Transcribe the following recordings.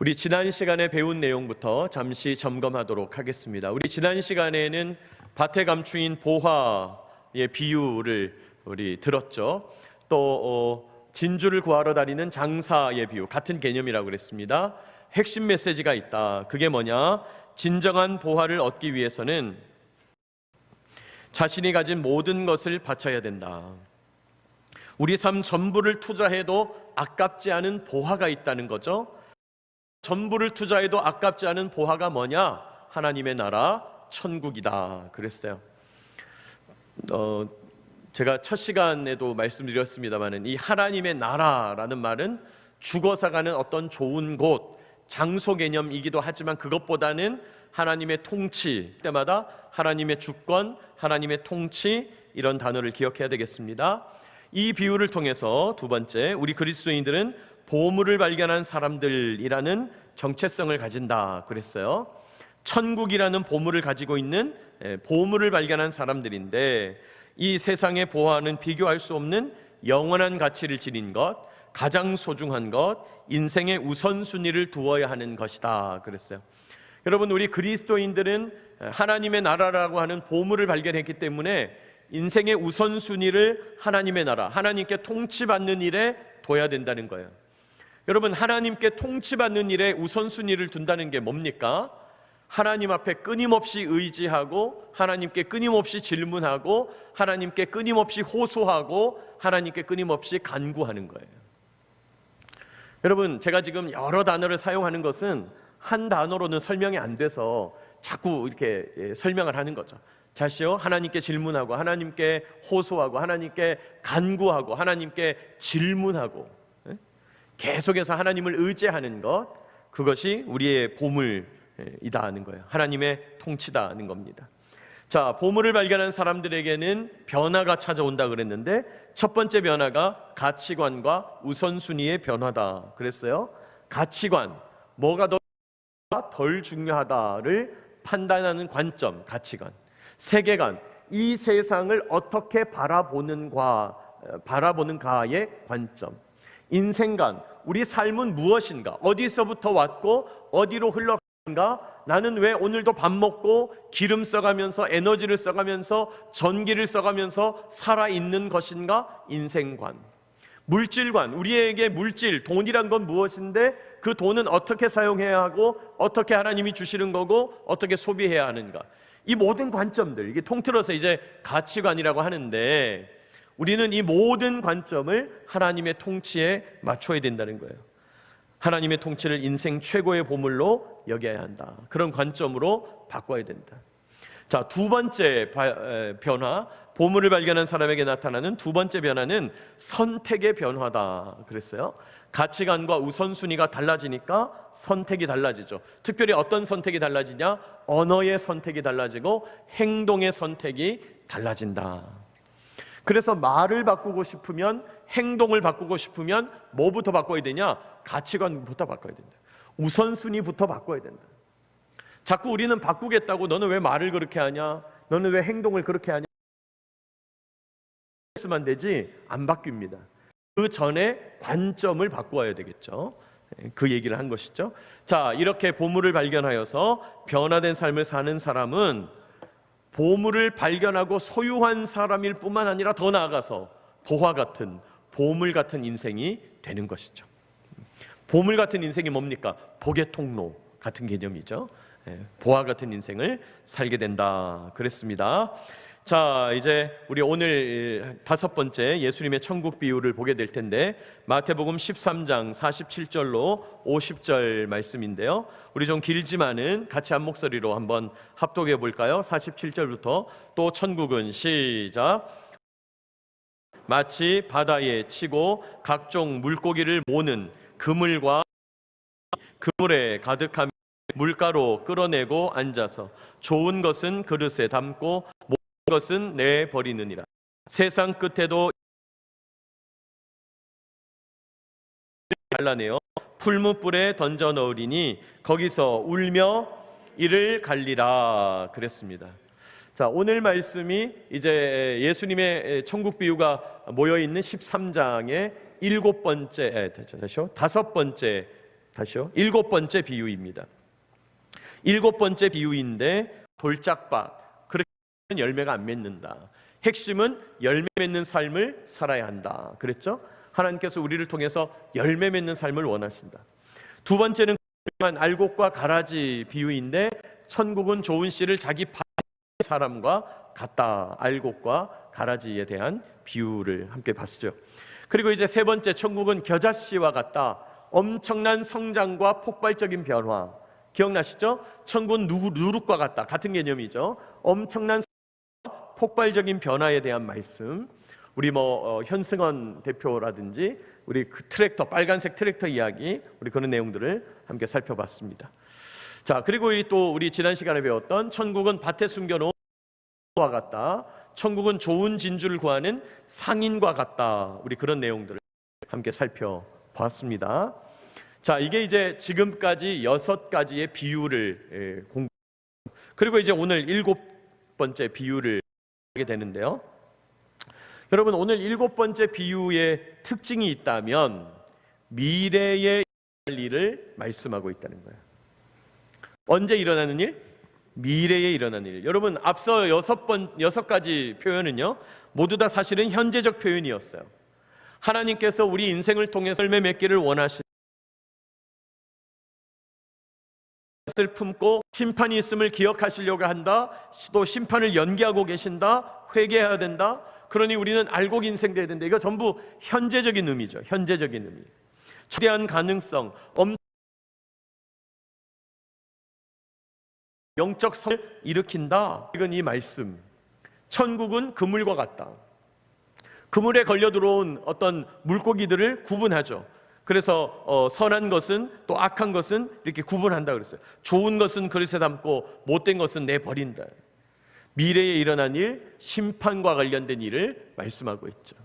우리 지난 시간에 배운 내용부터 잠시 점검하도록 하겠습니다. 우리 지난 시간에는 밭에 감추인 보화의 비유를 우리 들었죠. 또 진주를 구하러 다니는 장사의 비유, 같은 개념이라고 그랬습니다. 핵심 메시지가 있다. 그게 뭐냐? 진정한 보화를 얻기 위해서는 자신이 가진 모든 것을 바쳐야 된다. 우리 삶 전부를 투자해도 아깝지 않은 보화가 있다는 거죠. 전부를 투자해도 아깝지 않은 보화가 뭐냐? 하나님의 나라, 천국이다 그랬어요. 제가 첫 시간에도 말씀드렸습니다마는 이 하나님의 나라라는 말은 죽어서 가는 어떤 좋은 곳, 장소 개념이기도 하지만 그것보다는 하나님의 통치, 때마다 하나님의 주권, 하나님의 통치, 이런 단어를 기억해야 되겠습니다. 이 비유를 통해서 두 번째, 우리 그리스도인들은 보물을 발견한 사람들이라는 정체성을 가진다 그랬어요. 천국이라는 보물을 가지고 있는 보물을 발견한 사람들인데, 이 세상의 보화는 비교할 수 없는 영원한 가치를 지닌 것, 가장 소중한 것, 인생의 우선순위를 두어야 하는 것이다 그랬어요. 여러분, 우리 그리스도인들은 하나님의 나라라고 하는 보물을 발견했기 때문에 인생의 우선순위를 하나님의 나라, 하나님께 통치받는 일에 둬야 된다는 거예요. 여러분, 하나님께 통치받는 일에 우선순위를 둔다는 게 뭡니까? 하나님 앞에 끊임없이 의지하고, 하나님께 끊임없이 질문하고, 하나님께 끊임없이 호소하고, 하나님께 끊임없이 간구하는 거예요. 여러분, 제가 지금 여러 단어를 사용하는 것은 한 단어로는 설명이 안 돼서 자꾸 이렇게 설명을 하는 거죠. 다시요, 하나님께 질문하고, 하나님께 호소하고, 하나님께 간구하고, 하나님께 질문하고, 계속해서 하나님을 의지하는 것, 그것이 우리의 보물이다 하는 거예요. 하나님의 통치다 하는 겁니다. 자, 보물을 발견한 사람들에게는 변화가 찾아온다 그랬는데, 첫 번째 변화가 가치관과 우선순위의 변화다 그랬어요. 가치관, 뭐가 덜 중요하다를 판단하는 관점, 가치관. 세계관, 이 세상을 어떻게 바라보는가의 관점. 인생관, 우리 삶은 무엇인가, 어디서부터 왔고 어디로 흘러가는가, 나는 왜 오늘도 밥 먹고 기름 써가면서 에너지를 써가면서 전기를 써가면서 살아있는 것인가. 인생관. 물질관, 우리에게 물질, 돈이란 건 무엇인데 그 돈은 어떻게 사용해야 하고 어떻게 하나님이 주시는 거고 어떻게 소비해야 하는가. 이 모든 관점들, 이게 통틀어서 이제 가치관이라고 하는데, 우리는 이 모든 관점을 하나님의 통치에 맞춰야 된다는 거예요. 하나님의 통치를 인생 최고의 보물로 여겨야 한다. 그런 관점으로 바꿔야 된다. 자, 두 번째 변화, 보물을 발견한 사람에게 나타나는 두 번째 변화는 선택의 변화다 그랬어요. 가치관과 우선순위가 달라지니까 선택이 달라지죠. 특별히 어떤 선택이 달라지냐? 언어의 선택이 달라지고 행동의 선택이 달라진다. 그래서 말을 바꾸고 싶으면, 행동을 바꾸고 싶으면 뭐부터 바꿔야 되냐? 가치관부터 바꿔야 된다. 우선순위부터 바꿔야 된다. 자꾸 우리는 바꾸겠다고, 너는 왜 말을 그렇게 하냐? 너는 왜 행동을 그렇게 하냐? 했으면 되지 안 바뀝니다. 그 전에 관점을 바꾸어야 되겠죠. 그 얘기를 한 것이죠. 자, 이렇게 보물을 발견하여서 변화된 삶을 사는 사람은 보물을 발견하고 소유한 사람일 뿐만 아니라 더 나아가서 보화 같은, 보물 같은 인생이 되는 것이죠. 보물 같은 인생이 뭡니까? 복의 통로 같은 개념이죠. 보화 같은 인생을 살게 된다 그랬습니다. 자, 이제 우리 오늘 다섯 번째 예수님의 천국 비유를 보게 될 텐데, 마태복음 13장 47절로 50절 말씀인데요. 우리 좀 길지만은 같이 한 목소리로 한번 합독해 볼까요? 47절부터. 또 천국은, 시작. 마치 바다에 치고 각종 물고기를 모는 그물과 그물에 가득하며 물가로 끌어내고 앉아서 좋은 것은 그릇에 담고 것은 내버리느니라. 세상 끝에도 갈라내어 풀무불에 던져 넣으리니 거기서 울며 이를 갈리라 그랬습니다. 자, 오늘 말씀이 이제 예수님의 천국 비유가 모여 있는 13장의 다섯 번째 다시요. 7번째 비유입니다. 7번째 비유인데 돌짝밭, 그렇게 열매가 안 맺는다. 핵심은 열매 맺는 삶을 살아야 한다 그랬죠. 하나님께서 우리를 통해서 열매 맺는 삶을 원하신다. 두 번째는 알곡과 가라지 비유인데 천국은 좋은 씨를 자기 밭 사람과 같다. 알곡과 가라지에 대한 비유를 함께 봤죠. 그리고 이제 세 번째, 천국은 겨자씨와 같다. 엄청난 성장과 폭발적인 변화. 기억나시죠? 천국은 누룩과 같다. 같은 개념이죠. 엄청난 폭발적인 변화에 대한 말씀. 우리 현승원 대표라든지 우리 그 트랙터, 빨간색 트랙터 이야기, 우리 그런 내용들을 함께 살펴봤습니다. 자, 그리고 우리 지난 시간에 배웠던 천국은 밭에 숨겨놓은 와 같다. 천국은 좋은 진주를 구하는 상인과 같다. 우리 그런 내용들을 함께 살펴보았습니다. 자, 이게 이제 지금까지 6가지의 비유를 공부. 그리고 이제 오늘 7번째 비유를 하게 되는데요. 여러분, 오늘 7번째 비유의 특징이 있다면 미래에 일어날 일을 말씀하고 있다는 거예요. 언제 일어나는 일? 미래에 일어나는 일. 여러분, 앞서 6가지 표현은요, 모두 다 사실은 현재적 표현이었어요. 하나님께서 우리 인생을 통해서 열매 맺기를 원하시는 것을 품고 심판이 있음을 기억하시려고 한다. 또 심판을 연기하고 계신다. 회개해야 된다. 그러니 우리는 알곡 인생 돼야 된다. 이거 전부 현재적인 의미죠. 현재적인 의미. 최대한 가능성, 영적 성을 일으킨다. 이건 이 말씀. 천국은 그물과 같다. 그물에 걸려 들어온 어떤 물고기들을 구분하죠. 그래서 선한 것은 또 악한 것은 이렇게 구분한다 그랬어요. 좋은 것은 그릇에 담고 못된 것은 내버린다. 미래에 일어난 일, 심판과 관련된 일을 말씀하고 있죠.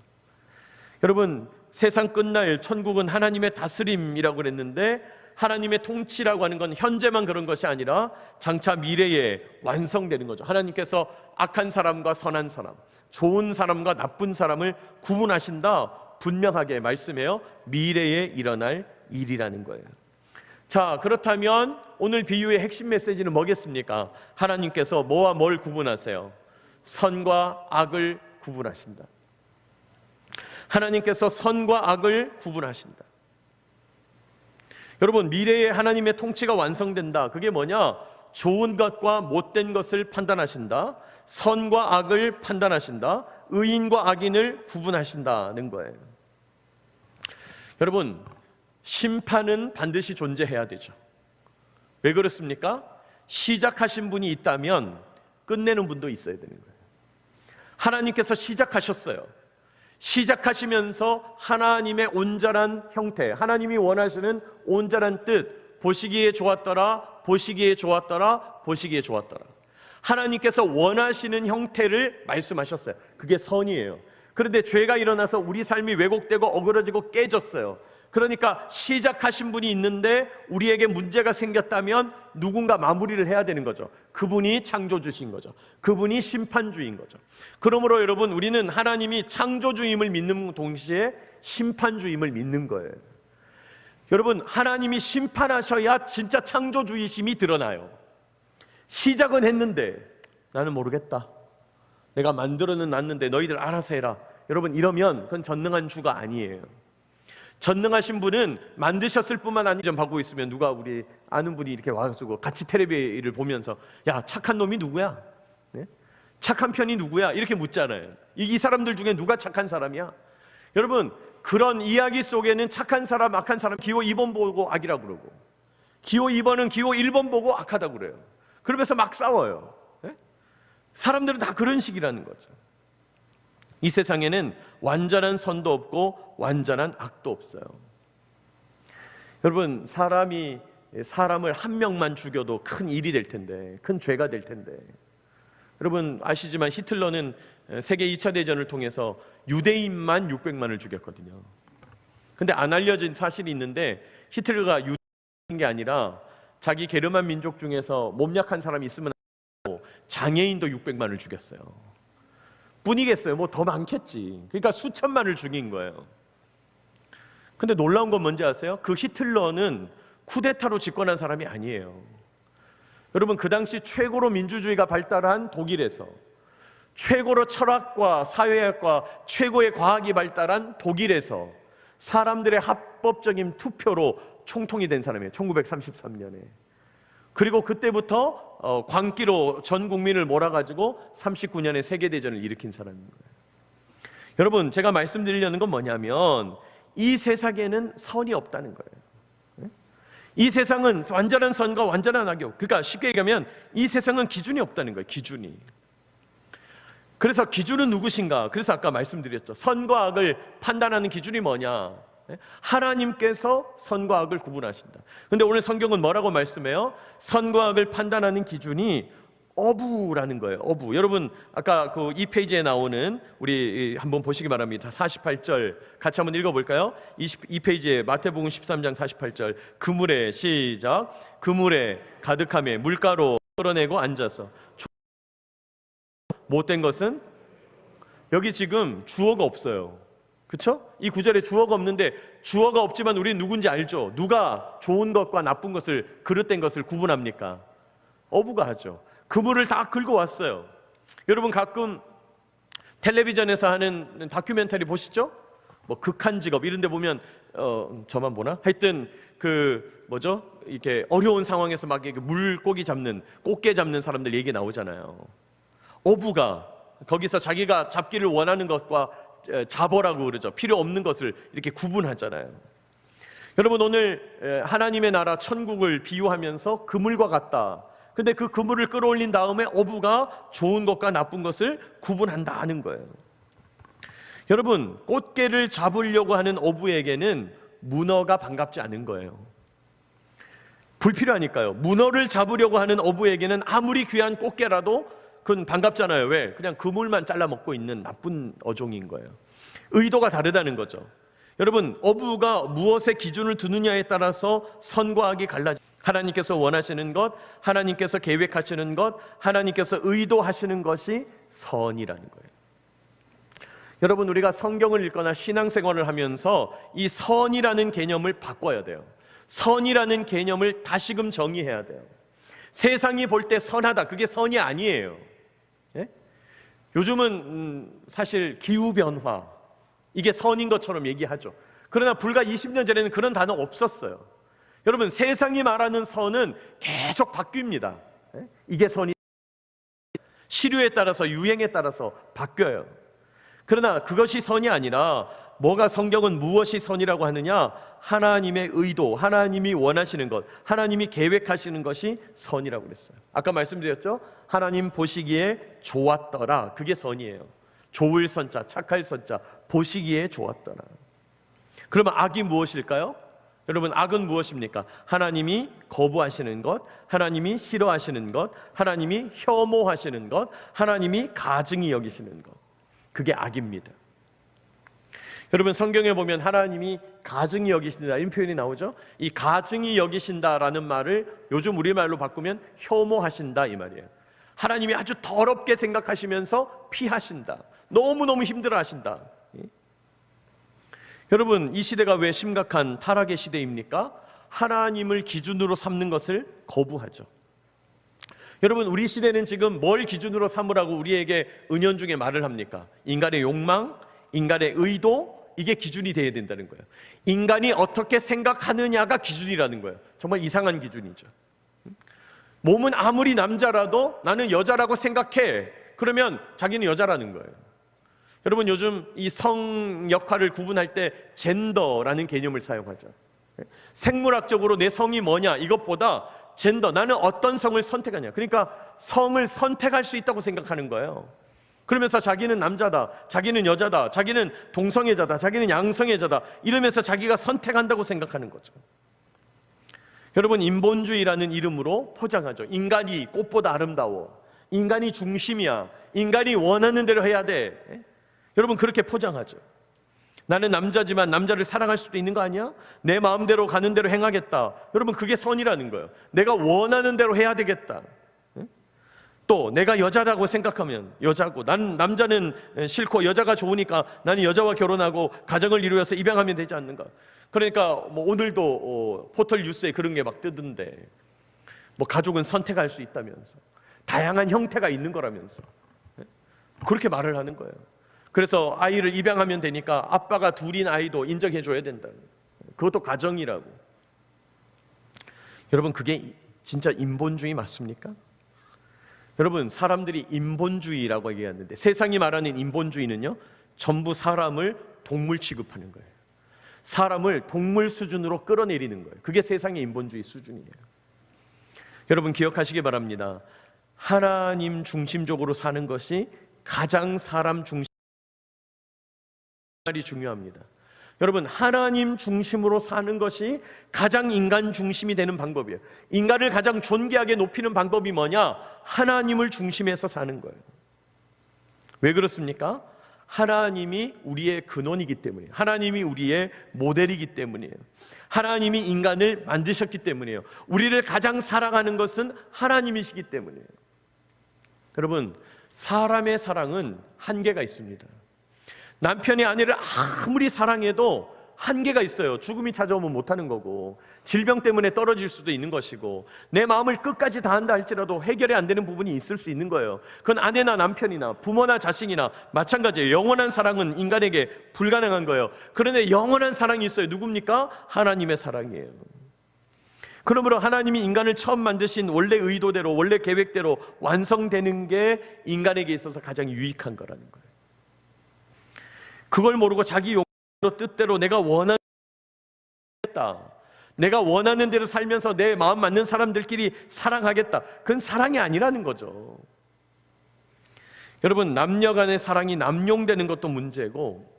여러분, 세상 끝날 천국은 하나님의 다스림이라고 그랬는데 하나님의 통치라고 하는 건 현재만 그런 것이 아니라 장차 미래에 완성되는 거죠. 하나님께서 악한 사람과 선한 사람, 좋은 사람과 나쁜 사람을 구분하신다. 분명하게 말씀해요. 미래에 일어날 일이라는 거예요. 자, 그렇다면 오늘 비유의 핵심 메시지는 뭐겠습니까? 하나님께서 뭐와 뭘 구분하세요? 선과 악을 구분하신다. 하나님께서 선과 악을 구분하신다. 여러분, 미래에 하나님의 통치가 완성된다. 그게 뭐냐? 좋은 것과 못된 것을 판단하신다. 선과 악을 판단하신다. 의인과 악인을 구분하신다는 거예요. 여러분, 심판은 반드시 존재해야 되죠. 왜 그렇습니까? 시작하신 분이 있다면 끝내는 분도 있어야 되는 거예요. 하나님께서 시작하셨어요. 시작하시면서 하나님의 온전한 형태, 하나님이 원하시는 온전한 뜻, 보시기에 좋았더라, 보시기에 좋았더라, 보시기에 좋았더라. 하나님께서 원하시는 형태를 말씀하셨어요. 그게 선이에요. 그런데 죄가 일어나서 우리 삶이 왜곡되고 어그러지고 깨졌어요. 그러니까 시작하신 분이 있는데 우리에게 문제가 생겼다면 누군가 마무리를 해야 되는 거죠. 그분이 창조주신 거죠. 그분이 심판주인 거죠. 그러므로 여러분, 우리는 하나님이 창조주임을 믿는 동시에 심판주임을 믿는 거예요. 여러분, 하나님이 심판하셔야 진짜 창조주의심이 드러나요. 시작은 했는데 나는 모르겠다. 내가 만들어는 놨는데 너희들 알아서 해라. 여러분, 이러면 그건 전능한 주가 아니에요. 전능하신 분은 만드셨을 뿐만 아니라 좀 하고 있으면 누가 우리 아는 분이 이렇게 와가지고 같이 텔레비를 보면서 야, 착한 놈이 누구야? 네? 착한 편이 누구야? 이렇게 묻잖아요. 이 사람들 중에 누가 착한 사람이야? 여러분, 그런 이야기 속에는 착한 사람, 악한 사람, 기호 2번 보고 악이라고 그러고 기호 2번은 기호 1번 보고 악하다고 그래요. 그러면서 막 싸워요. 네? 사람들은 다 그런 식이라는 거죠. 이 세상에는 완전한 선도 없고 완전한 악도 없어요. 여러분, 사람이 사람을 한 명만 죽여도 큰 일이 될 텐데, 큰 죄가 될 텐데, 여러분 아시지만 히틀러는 세계 2차 대전을 통해서 유대인만 600만을 죽였거든요. 근데 안 알려진 사실이 있는데 히틀러가 유대인인 게 아니라 자기 게르만 민족 중에서 몸 약한 사람이 있으면 장애인도 600만을 죽였어요. 뿐이겠어요? 뭐 더 많겠지. 그러니까 수천만을 죽인 거예요. 근데 놀라운 건 뭔지 아세요? 그 히틀러는 쿠데타로 집권한 사람이 아니에요. 여러분, 그 당시 최고로 민주주의가 발달한 독일에서, 최고로 철학과 사회학과 최고의 과학이 발달한 독일에서 사람들의 합법적인 투표로 총통이 된 사람이에요. 1933년에. 그리고 그때부터 광기로 전 국민을 몰아가지고 39년에 세계대전을 일으킨 사람인 거예요. 여러분, 제가 말씀드리려는 건 뭐냐면 이 세상에는 선이 없다는 거예요. 이 세상은 완전한 선과 완전한 악이요. 그러니까 쉽게 얘기하면 이 세상은 기준이 없다는 거예요. 기준이. 그래서 기준은 누구신가? 그래서 아까 말씀드렸죠. 선과 악을 판단하는 기준이 뭐냐? 하나님께서 선과 악을 구분하신다. 근데 오늘 성경은 뭐라고 말씀해요? 선과 악을 판단하는 기준이 어부라는 거예요. 어부. 여러분, 아까 그 2페이지에 나오는, 우리 한번 보시기 바랍니다. 48절 같이 한번 읽어볼까요? 2페이지에 마태복음 13장 48절. 그물에, 시작. 그물에 가득함에 물가로 끌어내고 앉아서. 못된 것은? 여기 지금 주어가 없어요. 그렇죠? 이 구절에 주어가 없는데, 주어가 없지만 우리 누군지 알죠? 누가 좋은 것과 나쁜 것을, 그릇된 것을 구분합니까? 어부가 하죠. 그물을 다 긁어 왔어요. 여러분, 가끔 텔레비전에서 하는 다큐멘터리 보시죠? 뭐 극한 직업 이런 데 보면 저만 보나? 하여튼 이렇게 어려운 상황에서 막 이렇게 물고기 잡는, 꽃게 잡는 사람들 얘기 나오잖아요. 어부가 거기서 자기가 잡기를 원하는 것과 잡어라고 그러죠. 필요 없는 것을 이렇게 구분하잖아요. 여러분, 오늘 하나님의 나라 천국을 비유하면서 그물과 같다. 근데 그 그물을 끌어올린 다음에 어부가 좋은 것과 나쁜 것을 구분한다는 거예요. 여러분, 꽃게를 잡으려고 하는 어부에게는 문어가 반갑지 않은 거예요. 불필요하니까요. 문어를 잡으려고 하는 어부에게는 아무리 귀한 꽃게라도 그건 반갑잖아요. 왜? 그냥 그물만 잘라 먹고 있는 나쁜 어종인 거예요. 의도가 다르다는 거죠. 여러분, 어부가 무엇에 기준을 두느냐에 따라서 선과 악이 갈라집니다. 하나님께서 원하시는 것, 하나님께서 계획하시는 것, 하나님께서 의도하시는 것이 선이라는 거예요. 여러분, 우리가 성경을 읽거나 신앙생활을 하면서 이 선이라는 개념을 바꿔야 돼요. 선이라는 개념을 다시금 정의해야 돼요. 세상이 볼 때 선하다, 그게 선이 아니에요. 예? 요즘은 사실 기후변화, 이게 선인 것처럼 얘기하죠. 그러나 불과 20년 전에는 그런 단어 없었어요. 여러분, 세상이 말하는 선은 계속 바뀝니다. 이게 선이, 시류에 따라서, 유행에 따라서 바뀌어요. 그러나 그것이 선이 아니라, 뭐가, 성경은 무엇이 선이라고 하느냐? 하나님의 의도, 하나님이 원하시는 것, 하나님이 계획하시는 것이 선이라고 그랬어요. 아까 말씀드렸죠? 하나님 보시기에 좋았더라, 그게 선이에요. 좋을 선자, 착할 선자, 보시기에 좋았더라. 그러면 악이 무엇일까요? 여러분, 악은 무엇입니까? 하나님이 거부하시는 것, 하나님이 싫어하시는 것, 하나님이 혐오하시는 것, 하나님이 가증히 여기시는 것, 그게 악입니다. 여러분, 성경에 보면 하나님이 가증히 여기신다 이런 표현이 나오죠. 이 가증히 여기신다라는 말을 요즘 우리말로 바꾸면 혐오하신다 이 말이에요. 하나님이 아주 더럽게 생각하시면서 피하신다, 너무너무 힘들어하신다. 여러분, 이 시대가 왜 심각한 타락의 시대입니까? 하나님을 기준으로 삼는 것을 거부하죠. 여러분, 우리 시대는 지금 뭘 기준으로 삼으라고 우리에게 은연중에 말을 합니까? 인간의 욕망, 인간의 의도, 이게 기준이 돼야 된다는 거예요. 인간이 어떻게 생각하느냐가 기준이라는 거예요. 정말 이상한 기준이죠. 몸은 아무리 남자라도 나는 여자라고 생각해, 그러면 자기는 여자라는 거예요. 여러분, 요즘 이 성 역할을 구분할 때 젠더라는 개념을 사용하죠. 생물학적으로 내 성이 뭐냐 이것보다 젠더, 나는 어떤 성을 선택하냐, 그러니까 성을 선택할 수 있다고 생각하는 거예요. 그러면서 자기는 남자다, 자기는 여자다, 자기는 동성애자다, 자기는 양성애자다, 이러면서 자기가 선택한다고 생각하는 거죠. 여러분, 인본주의라는 이름으로 포장하죠. 인간이 꽃보다 아름다워, 인간이 중심이야, 인간이 원하는 대로 해야 돼. 여러분, 그렇게 포장하죠. 나는 남자지만 남자를 사랑할 수도 있는 거 아니야? 내 마음대로 가는 대로 행하겠다. 여러분, 그게 선이라는 거예요. 내가 원하는 대로 해야 되겠다. 또 내가 여자라고 생각하면 여자고, 난 남자는 싫고 여자가 좋으니까 나는 여자와 결혼하고 가정을 이루어서 입양하면 되지 않는가. 그러니까 뭐 오늘도 포털 뉴스에 그런 게 막 뜨던데, 뭐 가족은 선택할 수 있다면서, 다양한 형태가 있는 거라면서 그렇게 말을 하는 거예요. 그래서 아이를 입양하면 되니까 아빠가 둘인 아이도 인정해 줘야 된다. 그것도 가정이라고. 여러분, 그게 진짜 인본주의 맞습니까? 여러분, 사람들이 인본주의라고 얘기하는데, 세상이 말하는 인본주의는요, 전부 사람을 동물 취급하는 거예요. 사람을 동물 수준으로 끌어내리는 거예요. 그게 세상의 인본주의 수준이에요. 여러분, 기억하시기 바랍니다. 하나님 중심적으로 사는 것이 가장 사람 중심이 중요합니다. 여러분, 하나님 중심으로 사는 것이 가장 인간 중심이 되는 방법이에요. 인간을 가장 존귀하게 높이는 방법이 뭐냐? 하나님을 중심해서 사는 거예요. 왜 그렇습니까? 하나님이 우리의 근원이기 때문이에요. 하나님이 우리의 모델이기 때문이에요. 하나님이 인간을 만드셨기 때문이에요. 우리를 가장 사랑하는 것은 하나님이시기 때문이에요. 여러분, 사람의 사랑은 한계가 있습니다. 남편이 아내를 아무리 사랑해도 한계가 있어요. 죽음이 찾아오면 못하는 거고, 질병 때문에 떨어질 수도 있는 것이고, 내 마음을 끝까지 다한다 할지라도 해결이 안 되는 부분이 있을 수 있는 거예요. 그건 아내나 남편이나 부모나 자식이나 마찬가지예요. 영원한 사랑은 인간에게 불가능한 거예요. 그런데 영원한 사랑이 있어요. 누굽니까? 하나님의 사랑이에요. 그러므로 하나님이 인간을 처음 만드신 원래 의도대로, 원래 계획대로 완성되는 게 인간에게 있어서 가장 유익한 거라는 거예요. 그걸 모르고 자기 욕망대로, 뜻대로 내가 원하는 대로 살면서 내 마음 맞는 사람들끼리 사랑하겠다. 그건 사랑이 아니라는 거죠. 여러분, 남녀 간의 사랑이 남용되는 것도 문제고,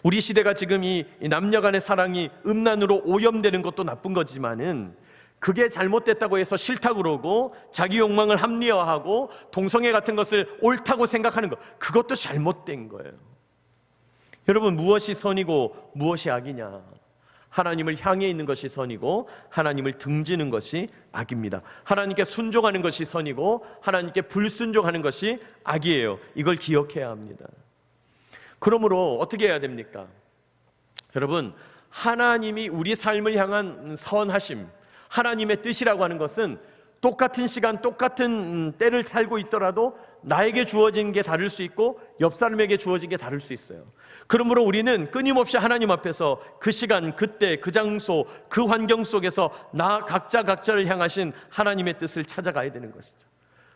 우리 시대가 지금 이 남녀 간의 사랑이 음란으로 오염되는 것도 나쁜 거지만은, 그게 잘못됐다고 해서 싫다고 그러고 자기 욕망을 합리화하고 동성애 같은 것을 옳다고 생각하는 것, 그것도 잘못된 거예요. 여러분, 무엇이 선이고 무엇이 악이냐? 하나님을 향해 있는 것이 선이고 하나님을 등지는 것이 악입니다. 하나님께 순종하는 것이 선이고 하나님께 불순종하는 것이 악이에요. 이걸 기억해야 합니다. 그러므로 어떻게 해야 됩니까? 여러분, 하나님이 우리 삶을 향한 선하심, 하나님의 뜻이라고 하는 것은 똑같은 시간, 똑같은 때를 살고 있더라도 나에게 주어진 게 다를 수 있고 옆 사람에게 주어진 게 다를 수 있어요. 그러므로 우리는 끊임없이 하나님 앞에서 그 시간, 그때, 그 장소, 그 환경 속에서 각자를 향하신 하나님의 뜻을 찾아가야 되는 것이죠.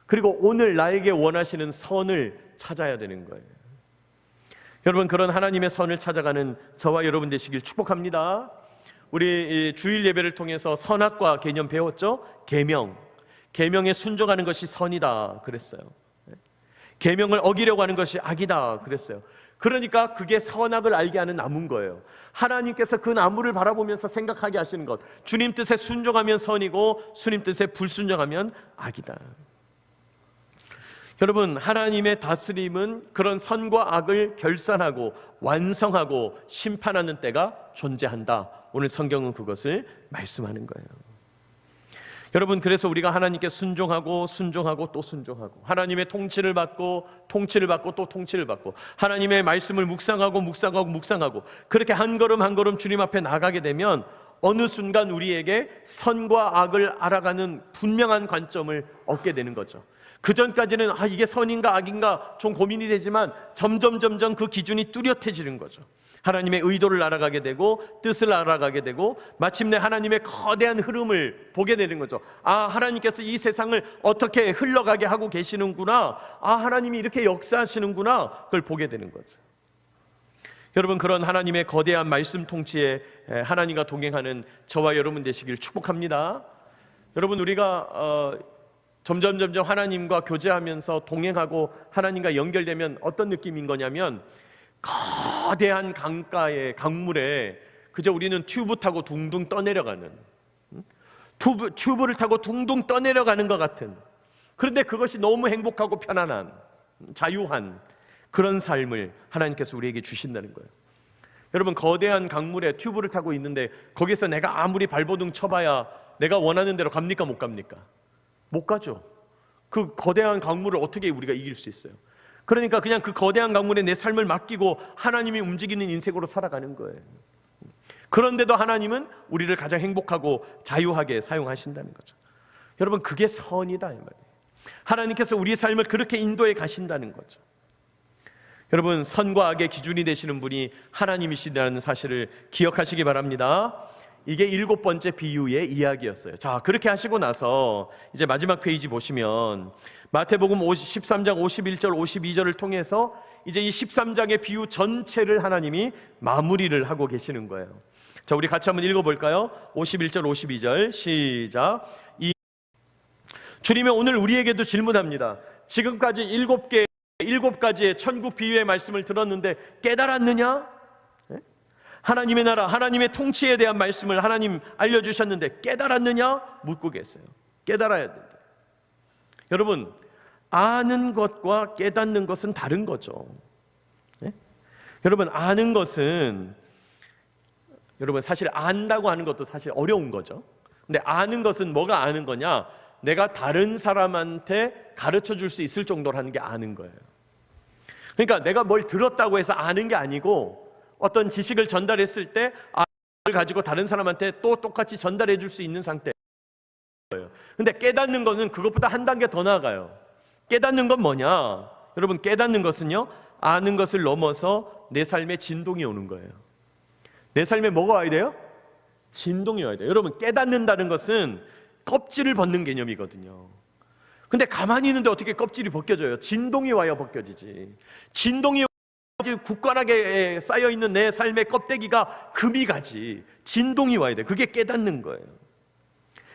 그리고 오늘 나에게 원하시는 선을 찾아야 되는 거예요. 여러분, 그런 하나님의 선을 찾아가는 저와 여러분 되시길 축복합니다. 우리 주일 예배를 통해서 선악과 개념 배웠죠? 계명에 순종하는 것이 선이다 그랬어요. 계명을 어기려고 하는 것이 악이다 그랬어요. 그러니까 그게 선악을 알게 하는 나무인 거예요. 하나님께서 그 나무를 바라보면서 생각하게 하시는 것, 주님 뜻에 순종하면 선이고 주님 뜻에 불순종하면 악이다. 여러분, 하나님의 다스림은 그런 선과 악을 결산하고 완성하고 심판하는 때가 존재한다. 오늘 성경은 그것을 말씀하는 거예요. 여러분, 그래서 우리가 하나님께 순종하고 또 순종하고, 하나님의 통치를 받고 또 통치를 받고, 하나님의 말씀을 묵상하고 그렇게 한 걸음 한 걸음 주님 앞에 나가게 되면 어느 순간 우리에게 선과 악을 알아가는 분명한 관점을 얻게 되는 거죠. 그 전까지는 이게 선인가 악인가 좀 고민이 되지만 점점 그 기준이 뚜렷해지는 거죠. 하나님의 의도를 알아가게 되고 뜻을 알아가게 되고 마침내 하나님의 거대한 흐름을 보게 되는 거죠. 하나님께서 이 세상을 어떻게 흘러가게 하고 계시는구나, 하나님이 이렇게 역사하시는구나, 그걸 보게 되는 거죠. 여러분, 그런 하나님의 거대한 말씀 통치에 하나님과 동행하는 저와 여러분 되시길 축복합니다. 여러분, 우리가 점점 하나님과 교제하면서 동행하고 하나님과 연결되면 어떤 느낌인 거냐면, 거대한 강물에 그저 우리는 튜브 타고 둥둥 떠내려가는, 튜브를 타고 둥둥 떠내려가는 것 같은, 그런데 그것이 너무 행복하고 편안한, 자유한 그런 삶을 하나님께서 우리에게 주신다는 거예요. 여러분, 거대한 강물에 튜브를 타고 있는데 거기서 내가 아무리 발버둥 쳐봐야 내가 원하는 대로 갑니까 못 갑니까? 못 가죠. 그 거대한 강물을 어떻게 우리가 이길 수 있어요? 그러니까 그냥 그 거대한 강물에 내 삶을 맡기고 하나님이 움직이는 인생으로 살아가는 거예요. 그런데도 하나님은 우리를 가장 행복하고 자유하게 사용하신다는 거죠. 여러분, 그게 선이다 이 말이에요. 하나님께서 우리의 삶을 그렇게 인도해 가신다는 거죠. 여러분, 선과 악의 기준이 되시는 분이 하나님이시다는 사실을 기억하시기 바랍니다. 이게 7번째 비유의 이야기였어요. 자, 그렇게 하시고 나서 이제 마지막 페이지 보시면 마태복음 13장 51절 52절을 통해서 이제 이 13장의 비유 전체를 하나님이 마무리를 하고 계시는 거예요. 자, 우리 같이 한번 읽어볼까요? 51절 52절 시작. 주님이 오늘 우리에게도 질문합니다. 지금까지 7가지의 천국 비유의 말씀을 들었는데 깨달았느냐? 하나님의 나라, 하나님의 통치에 대한 말씀을 하나님 알려주셨는데 깨달았느냐? 묻고 계세요. 깨달아야 된다. 여러분, 아는 것과 깨닫는 것은 다른 거죠. 네? 여러분, 아는 것은 여러분 사실 안다고 하는 것도 사실 어려운 거죠. 근데 아는 것은 뭐가 아는 거냐? 내가 다른 사람한테 가르쳐 줄 수 있을 정도로 하는 게 아는 거예요. 그러니까 내가 뭘 들었다고 해서 아는 게 아니고 어떤 지식을 전달했을 때 그걸 가지고 다른 사람한테 또 똑같이 전달해 줄 수 있는 상태예요. 근데 깨닫는 것은 그것보다 한 단계 더 나아가요. 깨닫는 건 뭐냐? 여러분, 깨닫는 것은요, 아는 것을 넘어서 내 삶에 진동이 오는 거예요. 내 삶에 뭐가 와야 돼요? 진동이 와야 돼요. 여러분, 깨닫는다는 것은 껍질을 벗는 개념이거든요. 근데 가만히 있는데 어떻게 껍질이 벗겨져요? 진동이 와야 벗겨지지. 진동이 굳건하게 쌓여있는 내 삶의 껍데기가 금이 가지. 진동이 와야 돼. 그게 깨닫는 거예요.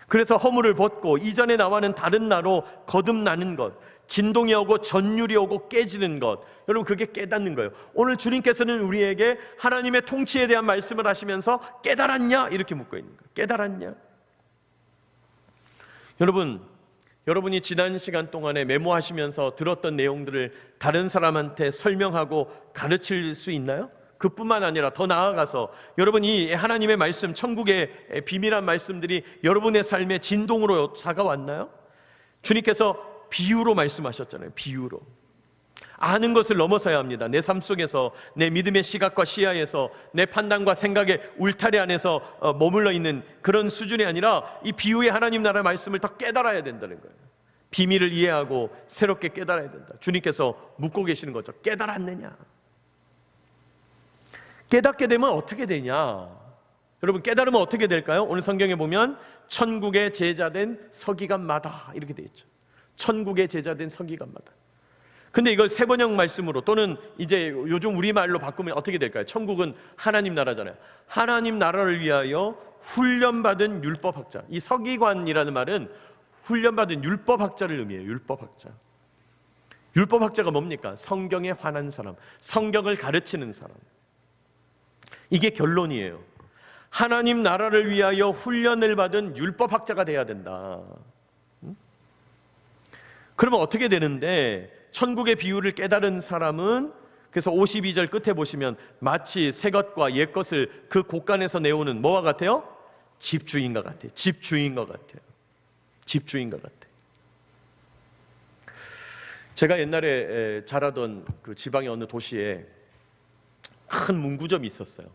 그래서 허물을 벗고 이전에 나와는 다른 나로 거듭나는 것, 진동이 오고 전율이 오고 깨지는 것, 여러분 그게 깨닫는 거예요. 오늘 주님께서는 우리에게 하나님의 통치에 대한 말씀을 하시면서 깨달았냐? 이렇게 묻고 있는 거예요. 깨달았냐? 여러분이 지난 시간 동안에 메모하시면서 들었던 내용들을 다른 사람한테 설명하고 가르칠 수 있나요? 그뿐만 아니라 더 나아가서 여러분이 하나님의 말씀, 천국의 비밀한 말씀들이 여러분의 삶의 진동으로 다가왔나요? 주님께서 비유로 말씀하셨잖아요. 비유로. 아는 것을 넘어서야 합니다. 내 삶 속에서, 내 믿음의 시각과 시야에서, 내 판단과 생각의 울타리 안에서 머물러 있는 그런 수준이 아니라 이 비유의 하나님 나라의 말씀을 더 깨달아야 된다는 거예요. 비밀을 이해하고 새롭게 깨달아야 된다. 주님께서 묻고 계시는 거죠. 깨달았느냐? 깨닫게 되면 어떻게 되냐? 여러분, 깨달으면 어떻게 될까요? 오늘 성경에 보면 천국의 제자된 서기관마다 이렇게 되어 있죠. 천국의 제자된 서기관마다. 근데 이걸 세번역 말씀으로 또는 이제 요즘 우리말로 바꾸면 어떻게 될까요? 천국은 하나님 나라잖아요. 하나님 나라를 위하여 훈련받은 율법학자. 이 서기관이라는 말은 훈련받은 율법학자를 의미해요. 율법학자. 율법학자가 뭡니까? 성경에 관한 사람, 성경을 가르치는 사람. 이게 결론이에요. 하나님 나라를 위하여 훈련을 받은 율법학자가 돼야 된다. 그러면 어떻게 되는데 천국의 비유를 깨달은 사람은, 그래서 52절 끝에 보시면 마치 새 것과 옛 것을 그 곳간에서 내오는 뭐와 같아요? 집주인과 같아요. 집주인과 같아요. 집주인과 같아요. 제가 옛날에 자라던 그 지방의 어느 도시에 큰 문구점이 있었어요.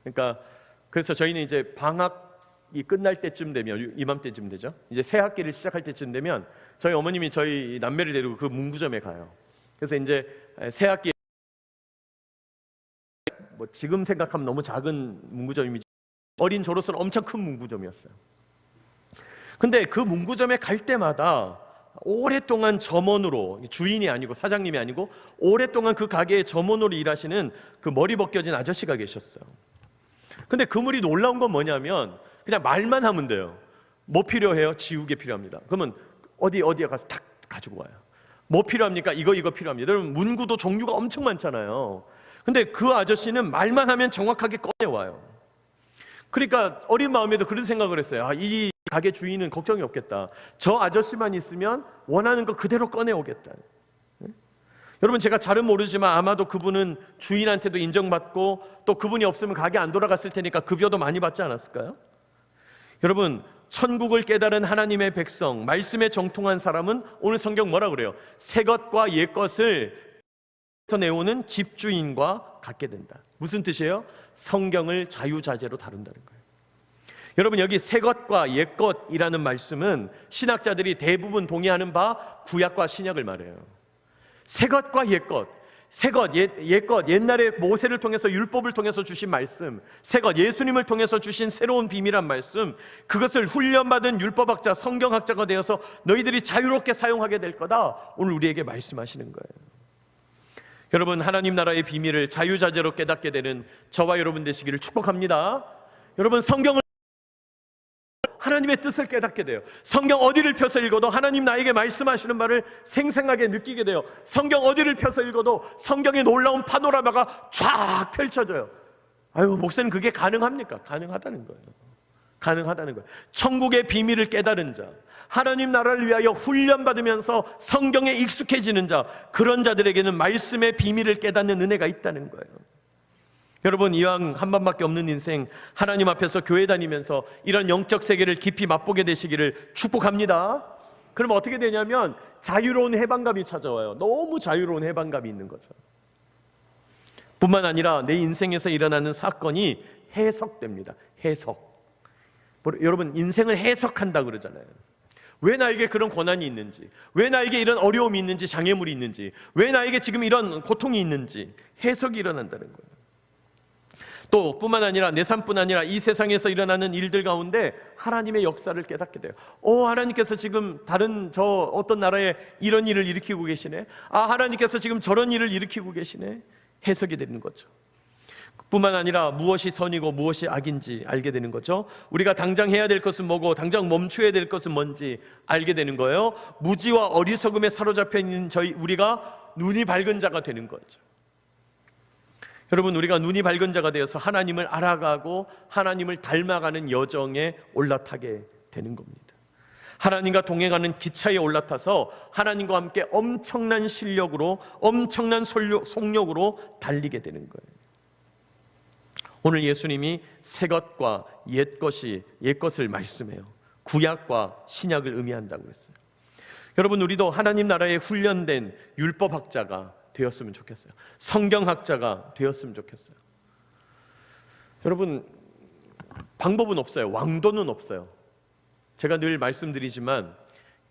그러니까 그래서 저희는 이제 방학이 끝날 때쯤 되면, 이맘때쯤 되죠. 이제 새 학기를 시작할 때쯤 되면 저희 어머님이 저희 남매를 데리고 그 문구점에 가요. 그래서 이제 새 학기, 뭐 지금 생각하면 너무 작은 문구점이죠. 어린 저로서는 엄청 큰 문구점이었어요. 근데 그 문구점에 갈 때마다 오랫동안 점원으로, 주인이 아니고 사장님이 아니고 오랫동안 그 가게의 점원으로 일하시는 그 머리 벗겨진 아저씨가 계셨어요. 근데 그물이 놀라운 건 뭐냐면 그냥 말만 하면 돼요. 뭐 필요해요? 지우개 필요합니다. 그러면 어디에 가서 탁 가지고 와요. 뭐 필요합니까? 이거 필요합니다. 여러분, 문구도 종류가 엄청 많잖아요. 근데 그 아저씨는 말만 하면 정확하게 꺼내와요. 그러니까 어린 마음에도 그런 생각을 했어요. 이 가게 주인은 걱정이 없겠다. 저 아저씨만 있으면 원하는 거 그대로 꺼내오겠다. 여러분, 제가 잘은 모르지만 아마도 그분은 주인한테도 인정받고 또 그분이 없으면 가게 안 돌아갔을 테니까 급여도 많이 받지 않았을까요? 여러분, 천국을 깨달은 하나님의 백성, 말씀에 정통한 사람은 오늘 성경 뭐라 그래요? 새 것과 옛 것을 내오는 집주인과 같게 된다. 무슨 뜻이에요? 성경을 자유자재로 다룬다는 거예요. 여러분, 여기 새 것과 옛 것이라는 말씀은 신학자들이 대부분 동의하는 바 구약과 신약을 말해요. 새 것과 옛 것, 새 것, 옛 것, 옛날에 모세를 통해서 율법을 통해서 주신 말씀, 새 것, 예수님을 통해서 주신 새로운 비밀한 말씀, 그것을 훈련받은 율법학자, 성경학자가 되어서 너희들이 자유롭게 사용하게 될 거다. 오늘 우리에게 말씀하시는 거예요. 여러분, 하나님 나라의 비밀을 자유자재로 깨닫게 되는 저와 여러분 되시기를 축복합니다. 여러분, 성경을 하나님의 뜻을 깨닫게 돼요. 성경 어디를 펴서 읽어도 하나님 나에게 말씀하시는 말을 생생하게 느끼게 돼요. 성경 어디를 펴서 읽어도 성경의 놀라운 파노라마가 쫙 펼쳐져요. 아유, 목사님, 그게 가능합니까? 가능하다는 거예요. 가능하다는 거예요. 천국의 비밀을 깨달은 자, 하나님 나라를 위하여 훈련받으면서 성경에 익숙해지는 자, 그런 자들에게는 말씀의 비밀을 깨닫는 은혜가 있다는 거예요. 여러분, 이왕 한 번밖에 없는 인생, 하나님 앞에서 교회 다니면서 이런 영적 세계를 깊이 맛보게 되시기를 축복합니다. 그럼 어떻게 되냐면 자유로운 해방감이 찾아와요. 너무 자유로운 해방감이 있는 거죠. 뿐만 아니라 내 인생에서 일어나는 사건이 해석됩니다. 해석. 여러분, 인생을 해석한다 그러잖아요. 왜 나에게 그런 고난이 있는지, 왜 나에게 이런 어려움이 있는지, 장애물이 있는지, 왜 나에게 지금 이런 고통이 있는지 해석이 일어난다는 거예요. 또 뿐만 아니라 내 삶뿐 아니라 이 세상에서 일어나는 일들 가운데 하나님의 역사를 깨닫게 돼요. 하나님께서 지금 다른 저 어떤 나라에 이런 일을 일으키고 계시네. 하나님께서 지금 저런 일을 일으키고 계시네. 해석이 되는 거죠. 뿐만 아니라 무엇이 선이고 무엇이 악인지 알게 되는 거죠. 우리가 당장 해야 될 것은 뭐고 당장 멈춰야 될 것은 뭔지 알게 되는 거예요. 무지와 어리석음에 사로잡혀 있는 우리가 눈이 밝은 자가 되는 거죠. 여러분, 우리가 눈이 밝은 자가 되어서 하나님을 알아가고 하나님을 닮아가는 여정에 올라타게 되는 겁니다. 하나님과 동행하는 기차에 올라타서 하나님과 함께 엄청난 실력으로, 엄청난 속력으로 달리게 되는 거예요. 오늘 예수님이 새 것과 옛 것을 말씀해요. 구약과 신약을 의미한다고 했어요. 여러분, 우리도 하나님 나라에 훈련된 율법학자가 되었으면 좋겠어요. 성경학자가 되었으면 좋겠어요. 여러분, 방법은 없어요. 왕도는 없어요. 제가 늘 말씀드리지만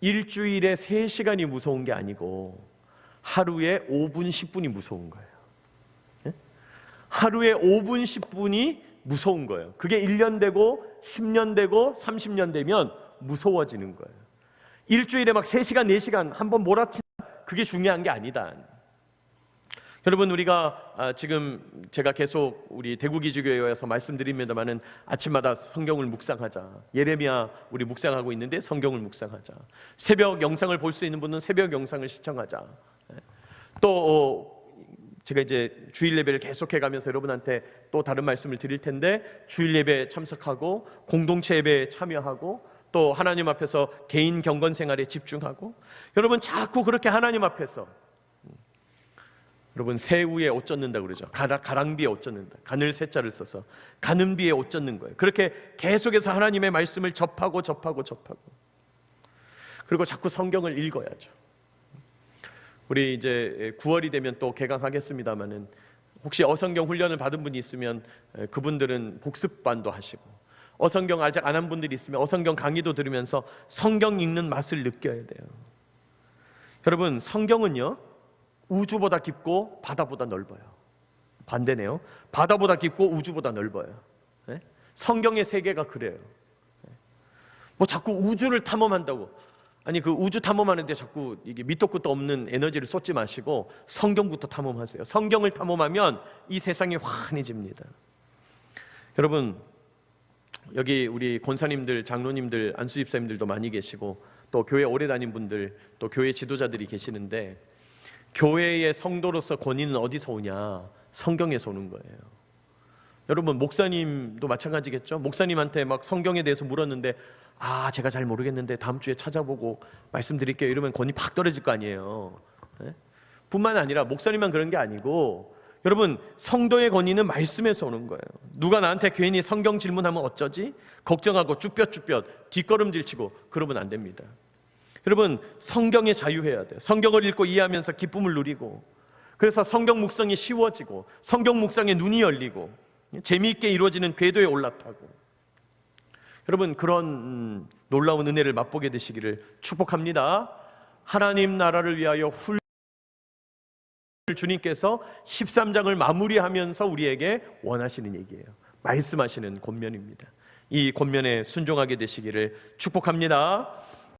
일주일에 3시간이 무서운 게 아니고 하루에 5분, 10분이 무서운 거예요. 네? 하루에 5분, 10분이 무서운 거예요. 그게 1년 되고 10년 되고 30년 되면 무서워지는 거예요. 일주일에 막 3시간, 4시간 한번 몰아치는 그게 중요한 게 아니다. 여러분, 우리가 지금 제가 계속 우리 대구기주교회에서 말씀드립니다마는 아침마다 성경을 묵상하자. 예레미야 우리 묵상하고 있는데 성경을 묵상하자. 새벽 영상을 볼 수 있는 분은 새벽 영상을 시청하자. 또 제가 이제 주일 예배를 계속해 가면서 여러분한테 또 다른 말씀을 드릴 텐데 주일 예배에 참석하고 공동체 예배에 참여하고 또 하나님 앞에서 개인 경건 생활에 집중하고, 여러분 자꾸 그렇게 하나님 앞에서, 여러분 새우에 옷 젖는다 그러죠. 가랑비에 옷 젖는다. 가늘 새자를 써서 가는 비에 옷 젖는 거예요. 그렇게 계속해서 하나님의 말씀을 접하고 그리고 자꾸 성경을 읽어야죠. 우리 이제 9월이 되면 또 개강하겠습니다마는 혹시 어성경 훈련을 받은 분이 있으면 그분들은 복습반도 하시고, 어성경 아직 안 한 분들이 있으면 어성경 강의도 들으면서 성경 읽는 맛을 느껴야 돼요. 여러분, 성경은요 우주보다 깊고 바다보다 넓어요. 반대네요. 바다보다 깊고 우주보다 넓어요. 네? 성경의 세계가 그래요. 뭐 자꾸 우주를 탐험한다고, 아니 그 우주 탐험하는데 자꾸 이게 밑도 끝도 없는 에너지를 쏟지 마시고 성경부터 탐험하세요. 성경을 탐험하면 이 세상이 환해집니다. 여러분, 여기 우리 권사님들, 장로님들, 안수집사님들도 많이 계시고 또 교회 오래 다닌 분들, 또 교회 지도자들이 계시는데, 교회의 성도로서 권위는 어디서 오냐? 성경에서 오는 거예요. 여러분, 목사님도 마찬가지겠죠? 목사님한테 막 성경에 대해서 물었는데 제가 잘 모르겠는데 다음 주에 찾아보고 말씀드릴게요 이러면 권위 팍 떨어질 거 아니에요. 네? 뿐만 아니라 목사님만 그런 게 아니고 여러분, 성도의 권위는 말씀에서 오는 거예요. 누가 나한테 괜히 성경 질문하면 어쩌지? 걱정하고 쭈뼛쭈뼛 뒷걸음질 치고 그러면 안 됩니다. 여러분, 성경에 자유해야 돼요. 성경을 읽고 이해하면서 기쁨을 누리고, 그래서 성경 묵상이 쉬워지고 성경 묵상에 눈이 열리고 재미있게 이루어지는 궤도에 올라타고, 여러분, 그런 놀라운 은혜를 맛보게 되시기를 축복합니다. 하나님 나라를 위하여 주님께서 13장을 마무리하면서 우리에게 원하시는 얘기예요. 말씀하시는 권면입니다. 이 권면에 순종하게 되시기를 축복합니다.